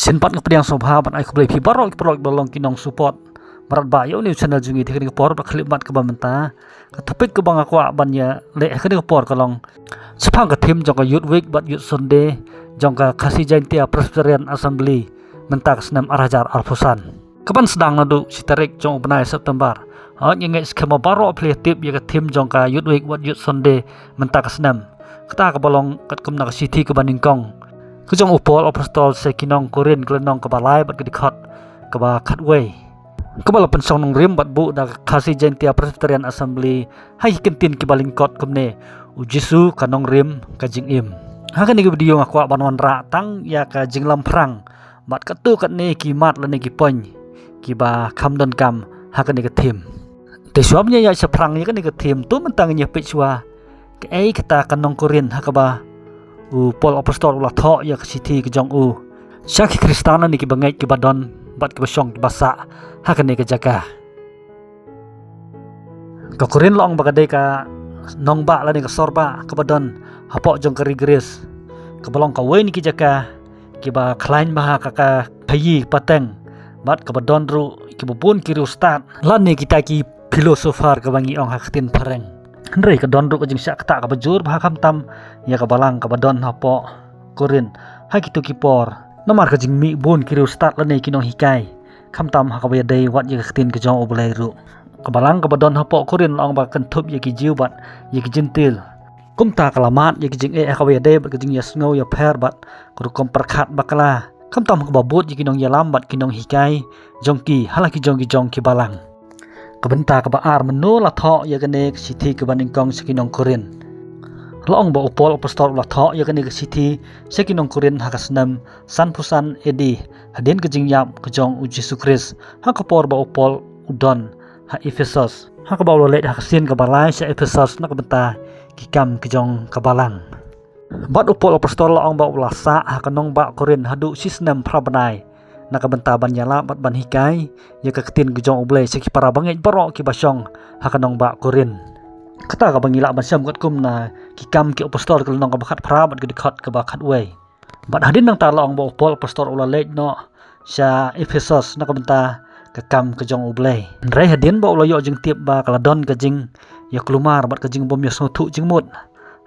Senpat ngepediang sobha ban ai kublai pi barok balong kinong support marat ba yo ni channel jungi teknik por ba khlimat ke bamenta ka topik ke bang akwa ban ya le ke por kalong sepang ke tim jong ka youth week bat youth sunday jong ka khasi jaintia presbyterian assembly mentak senam arajar alfusan kapan sedang nadu sitarik jong benai september hot yang ngai skema barok play tip ya ka tim jong ka youth week bat youth sunday mentak senam kata ka balong kat kumna ka city ke baningkong kejong upol apostol sekinong korin kelenong ke balai bat ke dikhot ke ba khatway kebala pensong nong rim bat bu da khasi jaintia presbyterian assembly hai kentin ke balingkot kumne ujisu kanong rim ka jing im ha kan ni video ngakwa banwan ra tang ya ka jing lam prang bat katu kat ne ki mat la ne ki pon ki ba kham don kam ha kan ni ka thim te swamnya ya sa prang ya kan ni ka thim tu mentang nya pichwa ke ai kata kanong korin ha ka ba u pol apostol ulah tho ya ka city ke jong u syaki kristana ni ki bangai ki badon bat ke basong ki basa ha kan ni ka jaga ka korin long bagadai ka nong ba la ni ka sorba ka badon hapok jong ka rigris ka balong ka we ni ki jaga ki ba klain ba ka ka phayi pateng bat ka badon ru ki bubun ki ru start lan ni kita ki filosofar ka bangi ong haktin pareng Hendrai ka don ru ka jing syak ta ka bajur bah kam tam ya ka balang ka badon hapo korin ha kitu ki por nomar ka jing mi bun ki ru start la ni kinong hikai kam tam ha ka ba dei wat ya ka tin ka jong oblai ru ka balang ka badon hapo korin ong ba kan thup ya ki jiu bat ya ki jintil kum ta kalamat ya ki jing ka ba dei bat ka jing ya sngo ya pher bat ku kom perkhat bakala kam tam ka babut ya kinong ya lam bat kinong hikai jong ki halaki jong ki balang kabenta ka baar menu la tho ya kene city ke baningkong sekinong korin long ba upol apostol la tho ya kene city sekinong korin hakasnam san pusan edi hadin ke jingyap ke jong u Jesu Kris ha ka por ba upol udon ha Efesus ha ka ba lo let hakasin ka balai sa Efesus na kabenta ki kam ke jong ka balang bat upol apostol la ong ba ulasa ha kanong ba korin hadu sisnam prabanai na kabenta ban yala bat ban hikai ya ka ketin gejong oblai seki para bangai barok ki basong ha kanong ba korin kata ka bangila ban syam kat kum na ki kam ki apostol ka nong ka bakhat phra bat ki dikhot ka bakhat we bat hadin nang ta long ba upol apostol ula leit no sa Efesus na kabenta ka kam ka jong oblai rai hadin ba ula yo jing tiep ba kala don ka jing ya klumar bat ka jing bom ya so thu jing mut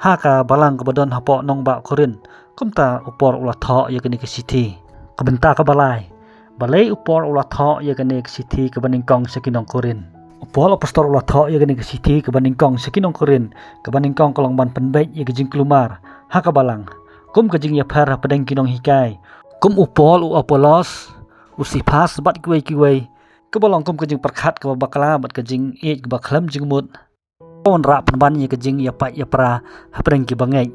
ha ka balang ka badon hapo nong ba korin kum ta upor ula tho ya kini ka city kabenta ka balai upor ula tho ya kene ke city ke baningkong sekinong korin upol apostol ula tho ya kene ke city ke baningkong sekinong korin ke baningkong kolong ban penbet ya ke jing kelumar ha ka balang kum ke jing ya phar padeng kinong hikai kum upol u apolos u sipas bat kiwei ke balong kum ke jing perkhat ke bakala bat ke jing e ke baklam jing mut on ra penban ya ke jing ya pa ya pra ha padeng ki bangai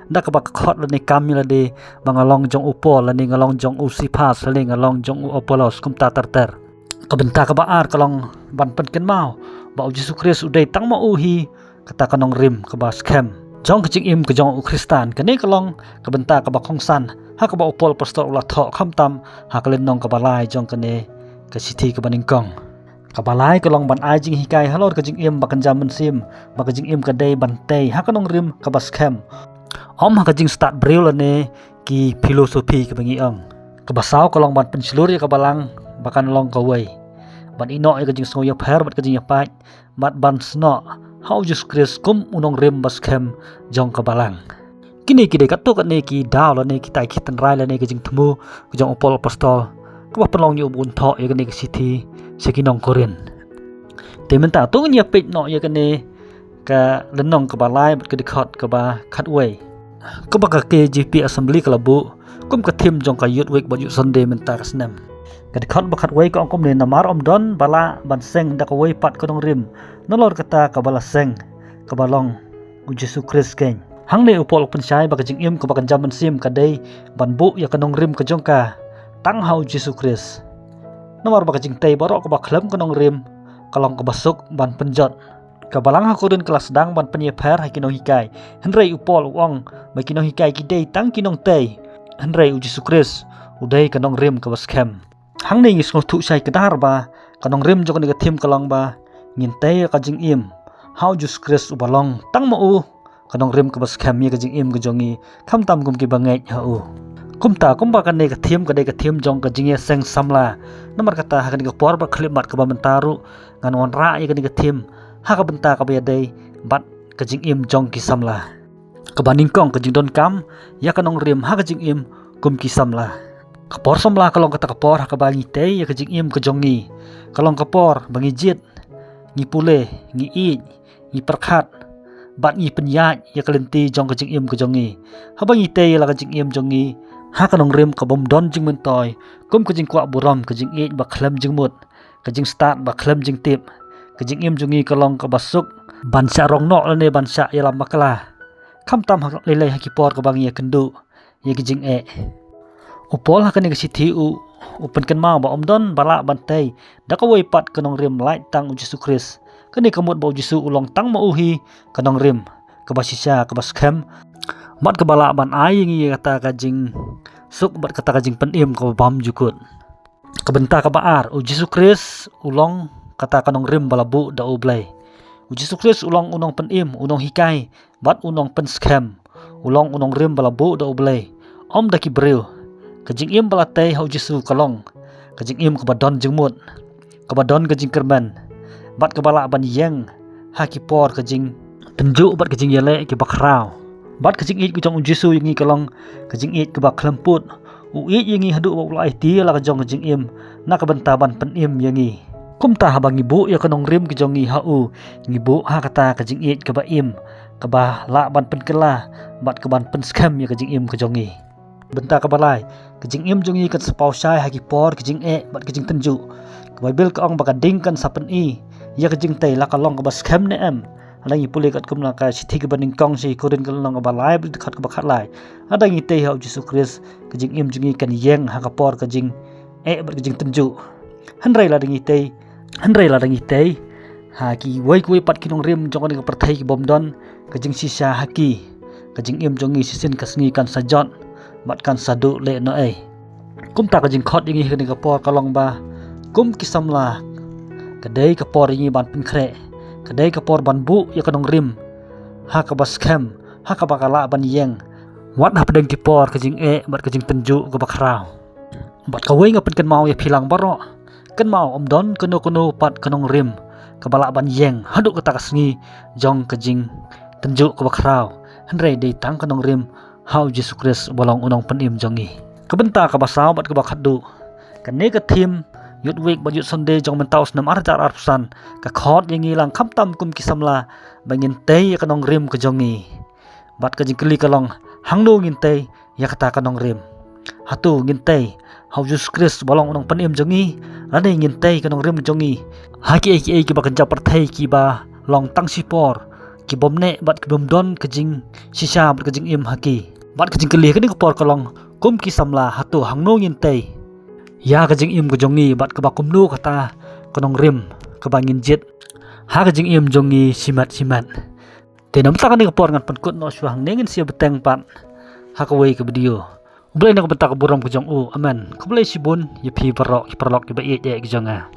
nda ka bak khot la ni kam la de bangalong jong upol la ni ngalong jong usipas la ni ngalong jong apolos kum ta tarter ka benta ka baar kalong ban pen ken mau ba Jesu Kris udai tang ma uhi kata kanong rim ka ba scam jong ka jing im ka jong kristan ka ni kalong ka benta ka ba khongsan ha ka ba upol pastor ula tho kham tam ha ka len nong ka balai jong ka ne ka city ka baningkong ka balai kalong ban ai jing hikai halor ka jing im ba kan jaman sim ba ka jing im ka dei ban tei ha kanong rim ka ba scam om ha jing start bril ne ki filosofi ke bangi ong ke basau kolong ban pensilur ya ke balang bakan long ka wei ban ino ya ke jing soya pher bat ke jing ya pat mat ban sno how Jesus Christ kum unong rim bas kem jong ke balang kini ki de katuk ne ki daw la ne ki tai khitan rai la ne ke jing thmu ke jong upol apostol ke ba penlong yu bun tho ya ke ne ke city sekinong korin te menta tu nya pet no ya ke ne ka lenong ke balai bat ke dikhot ke ba khat wei ko baka KGP assembly kalabu kum ka thim jong ka youth week ba youth sunday menta kasnam ka dikhot bakat wei ko kum ne namar om don bala ban seng da ka wei pat ko dong rim nolor kata ka bala seng ka balong u Jesu Kris ken hang ne upol pensai ba ka jing im ko bakan jaman sim ka dei ban bu ya ka dong rim ka jong ka tang hau Jesu Kris nomor ba ka jing tei barok ko ba khlam ko dong rim kalong ka basuk ban penjot ka balang ha kodun kelas dang ban penyeper ha kinong hikai hendrai upol uang ba kinong hikai ki dei tang kinong tei hendrai u Jesu Kris udai kanong rim ka baskem hang ne ngis thu sai kedar ba kanong rim jong ne ka thim kalong ba ngin tei ka jing im how Jesus Kris u balong tang ma u kanong rim ka baskem ye ka jing im ka jongi kham tam gum ki bangai ha u kumta kumba kan ne ka thim jong ka jinge seng samla namar kata ha kan ka por ba khlip mat ka ba mentaru ngan wan ra ye kan ka thim ha ka benta ka ba dei bat ka jing im jong ki samla ka ba ning kong ka jing don kam ya ka nong rim ha ka jing im kum ki samla ka por samla ka long ka ta ka por ha ka ba ngi te ya ka jing im ka jong ngi ka long ka por ba ngi jit ngi pule ngi i ngi perkhat bat ngi penyat ya ka lenti jong ka jing im ka jong ngi ha ba ngi te ya la ka jing im jong ngi ha ka nong rim ka bom don jing men toy kum ka jing kwa buram ka jing e ba khlam jing mut ka jing start ba khlam jing tip ka jing im jong ngi ka long ka basuk ban sha rong no le ne ban sha ya lam makla kham tam ha le le ha ki por ka bang ya kendu ya ki jing e upol ha ka ne ka sithi u pen kan mau ba om don bala ban tai da ka wei pat ka nong rim lai tang u Jesu Kris ka ne ka mut ba Jesu ulong tang ma uhi ka nong rim ka ba sisha ka ba scam mat ka bala ban ai ngi kata ka jing suk bat kata ka jing pen im ka bam jukut ka benta ka baar u Jesu Kris ulong kata ka nong rim bala bu da u blai u Jesu Kris ulong unong pen im unong hikai bat unong pen scam ulong unong rim bala bu da u blai om da ki breu ka jing im bala tai hau Jesu kalong ka jing im ka badon jing mut ka badon ka jing kerman bat ka bala ban yang ha ki por ka jing tenju bat ka jing yale ki bakrau bat ka jing it ku jong Jesu yang ngi kalong ka jing it ka ba klemput u it yang ngi hadu ba ulai ti la ka jong ka jing im na ka benta ban pen im yang ngi kumta ha bang ibu ya ka nong rim ki jong ngi ha u ngi bu ha kata ka jing it ka ba im ka ba la ban pen kela bat ka ban pen scam ya ka jing im ka jong ngi benta ka balai ka jing im jong ngi ka spau shai ha ki por ka jing e bat ka jing tenju ka bible ka ong ba ka ding kan sapen i ya ka jing tai la ka long ka ba scam ne em ada ngi pulih kat kumna ka sithi ka baning kong si korin ka long ka ba lai kat ka ba khat lai ada ngi te hau Jesu Kris ka jing im jong ngi kan yang ha ka por ka jing e bat ka jing tenju hanrai la ngi te ha ki wei ku pat ki nong rim jong ka perthai ki bom don ka jing sisa ha ki ka jing im jong ngi sisin ka sngi kan sajot bat kan sadu le no ai kum ta ka jing khot ngi ka por ka long ba kum ki samla ka dei ka por ngi ban pin khre ka dei ka por ban bu ya ka nong rim ha ka ba scam ha ka ba kala ban yang wat ha pedeng ki por ka jing e bat ka jing tenju ka ba khrau bat ka wei nga pen kan mau ya philang baro kan mau om don kono pat ka nong rim ka bala ban yang hadu ka ta ka sngi jong ka jing tenju ka ba khrau hanrei dei tang ka nong rim hau Jesu Kris bolong unong pen im jongi ka benta ka ba saw bat ka ba khadu ka ne ka thim yut week ba yut Sunday jong men taus nam arjar arpsan ka khot yang ngilang kham tam kum ki samla bangin te ya ka nong rim ka jongi bat ka jing kli ka long hangno ngin te ya kata ka nong rim hatu ngin te hau Jesu Kris bolong unong pen im jongi lane ngin te ka nong rim jongi haki ai ki ba kan ja parthai ki ba long tang si por ki bom ne bat ki bom don ka jing sisa bat ka jing im haki bat ka jing kli ka ni ka por ka long kum ki samla hatu hangno ngin te ya ka jing im ka jongi bat ka ba kumnu kata ka nong rim ka bangin jit ha ka jing im jongi simat te nam ta ka ni ka por ngan pankut no suang nengin sia beteng pat ha ka wei ka video ublai na ka benta ka buram ka jong u amen ka blai sibun ya phi barok ki ba e ki jonga